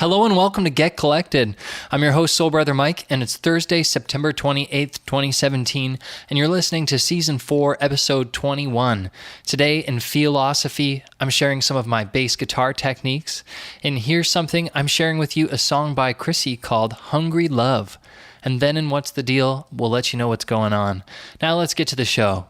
Hello and welcome to Get Collected. I'm your host, Soul Brother Mike, and it's Thursday, September 28th, 2017, and you're listening to Season 4, Episode 21. Today in Feelosophy, I'm sharing some of my bass guitar techniques, and here's something I'm sharing with you, a song by Chrissy called Hungry Love. And then in What's the Deal, we'll let you know what's going on. Now let's get to the show.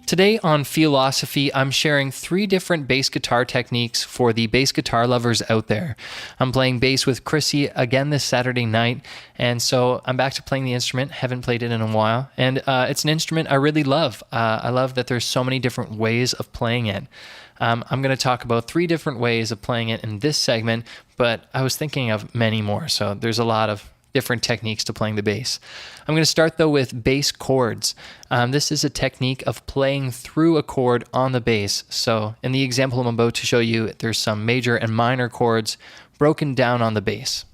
Today on Feelosophy, I'm sharing 3 different bass guitar techniques for the bass guitar lovers out there. I'm playing bass with Chrissy again this Saturday night, and so I'm back to playing the instrument. Haven't played it in a while, and it's an instrument I really love. I love that there's so many different ways of playing it. I'm going to talk about 3 different ways of playing it in this segment, but I was thinking of many more, so there's a lot of different techniques to playing the bass. I'm going to start though with bass chords. This is a technique of playing through a chord on the bass. So in the example I'm about to show you, there's some major and minor chords broken down on the bass.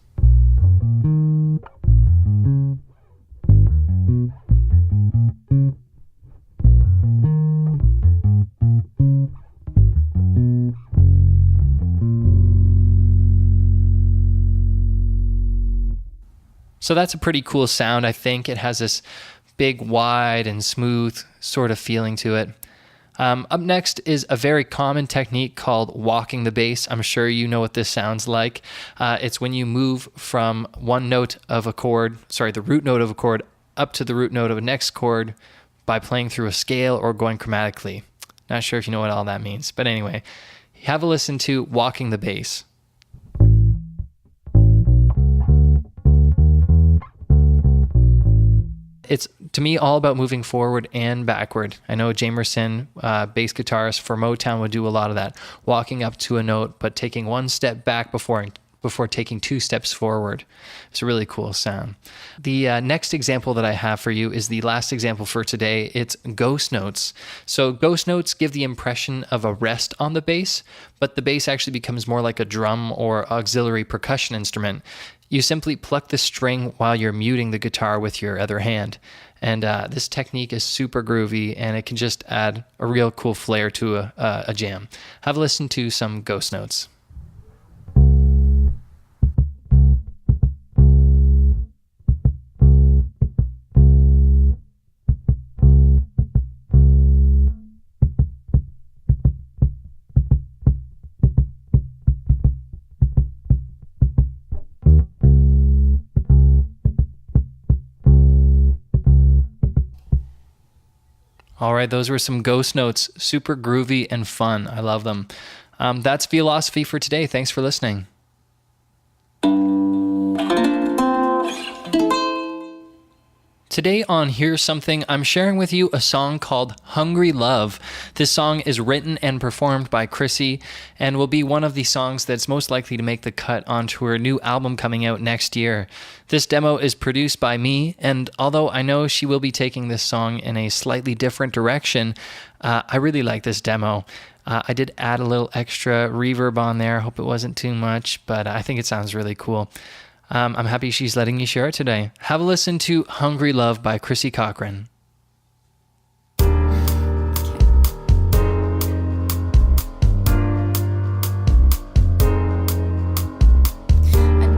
So that's a pretty cool sound, I think. It has this big, wide, and smooth sort of feeling to it. Up next is a very common technique called walking the bass. I'm sure you know what this sounds like. It's when you move from one note of a chord, the root note of a chord, up to the root note of a next chord by playing through a scale or going chromatically. Not sure if you know what all that means, but anyway, have a listen to Walking the Bass. It's, to me, all about moving forward and backward. I know Jamerson, bass guitarist for Motown, would do a lot of that, walking up to a note, but taking one step back before taking 2 steps forward. It's a really cool sound. The next example that I have for you is the last example for today. It's ghost notes. So ghost notes give the impression of a rest on the bass, but the bass actually becomes more like a drum or auxiliary percussion instrument. You simply pluck the string while you're muting the guitar with your other hand. And this technique is super groovy, and it can just add a real cool flair to a jam. Have a listen to some ghost notes. All right, those were some ghost notes, super groovy and fun. I love them. That's Feelosophy for today. Thanks for listening. Today on Here's Something, I'm sharing with you a song called Hungry Love. This song is written and performed by Chrissy and will be one of the songs that's most likely to make the cut onto her new album coming out next year. This demo is produced by me, and although I know she will be taking this song in a slightly different direction, I really like this demo. I did add a little extra reverb on there. Hope it wasn't too much, but I think it sounds really cool. I'm happy she's letting me share it today. Have a listen to Hungry Love by Chrissy Cochran. I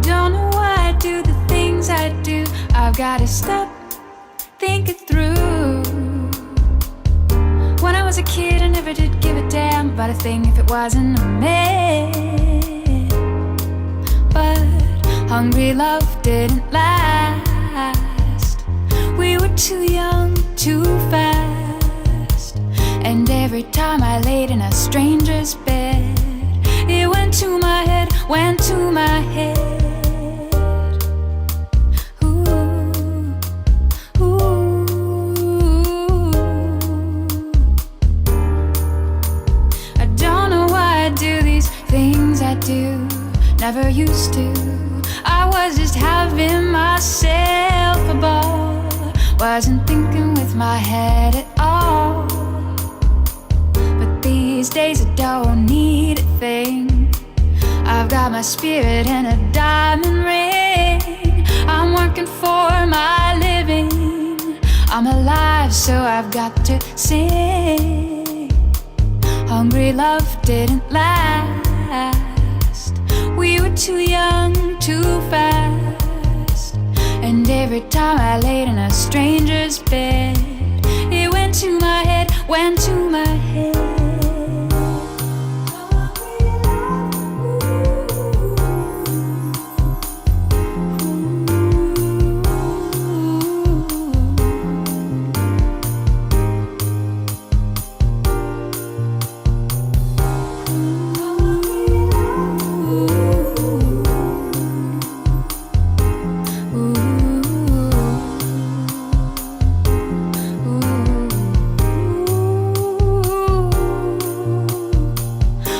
don't know why I do the things I do. I've got to stop, think it through. When I was a kid, I never did give a damn about a thing if it wasn't a man. But hungry love didn't last. We were too young, too fast. And every time I laid in a stranger's bed, it went to my head, went to my head. Ooh, ooh. I don't know why I do these things I do, never used to. I was just having myself a ball, wasn't thinking with my head at all. But these These days I don't need a thing. I've got my spirit and a diamond ring. I'm working for my living. I'm alive, so I've got to sing. Hungry love didn't last. We were too young, too fast. And every time I laid in a stranger's bed, it went to my head, went to my head.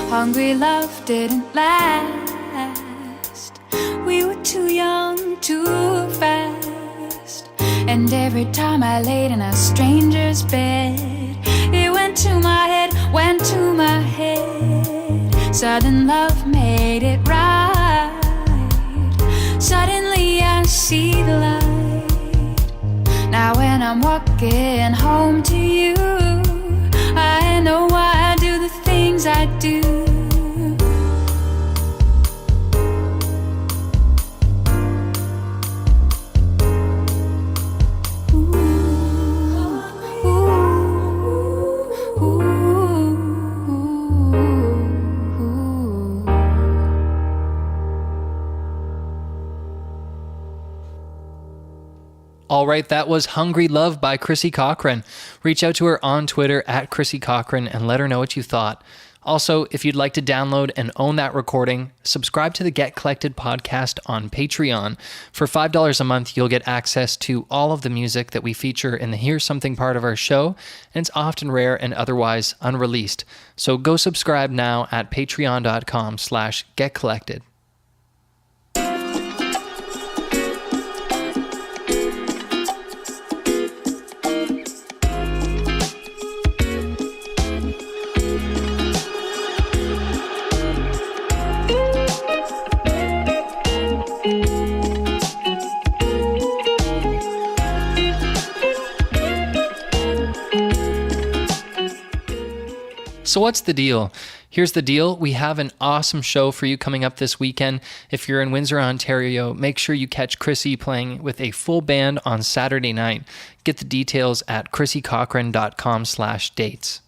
Hungry love didn't last. We were too young, too fast. And every time I laid in a stranger's bed, it went to my head, went to my head. Sudden love made it right. Suddenly I see the light. Now when I'm walking home to you, I know why I do the things I do. All right, that was Hungry Love by Chrissy Cochran. Reach out to her on Twitter at Chrissy Cochran and let her know what you thought. Also, if you'd like to download and own that recording, subscribe to the Get Collected podcast on Patreon. For $5 a month, you'll get access to all of the music that we feature in the Here's Something part of our show, and it's often rare and otherwise unreleased. So go subscribe now at patreon.com/getcollected. So what's the deal? Here's the deal. We have an awesome show for you coming up this weekend. If you're in Windsor, Ontario, make sure you catch Chrissy playing with a full band on Saturday night. Get the details at chrissycochran.com/dates.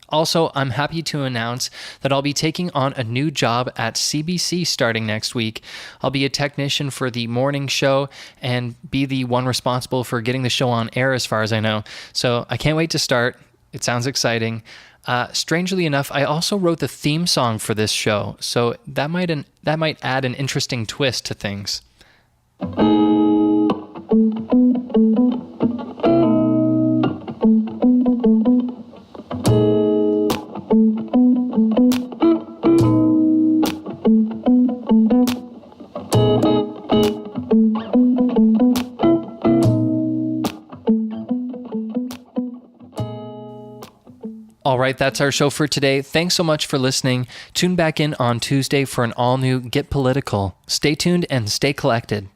Also, I'm happy to announce that I'll be taking on a new job at CBC starting next week. I'll be a technician for the morning show and be the one responsible for getting the show on air as far as I know. So I can't wait to start. It sounds exciting. Strangely enough, I also wrote the theme song for this show, so that might add an interesting twist to things. All right, that's our show for today. Thanks so much for listening. Tune back in on Tuesday for an all-new Get Political. Stay tuned and stay collected.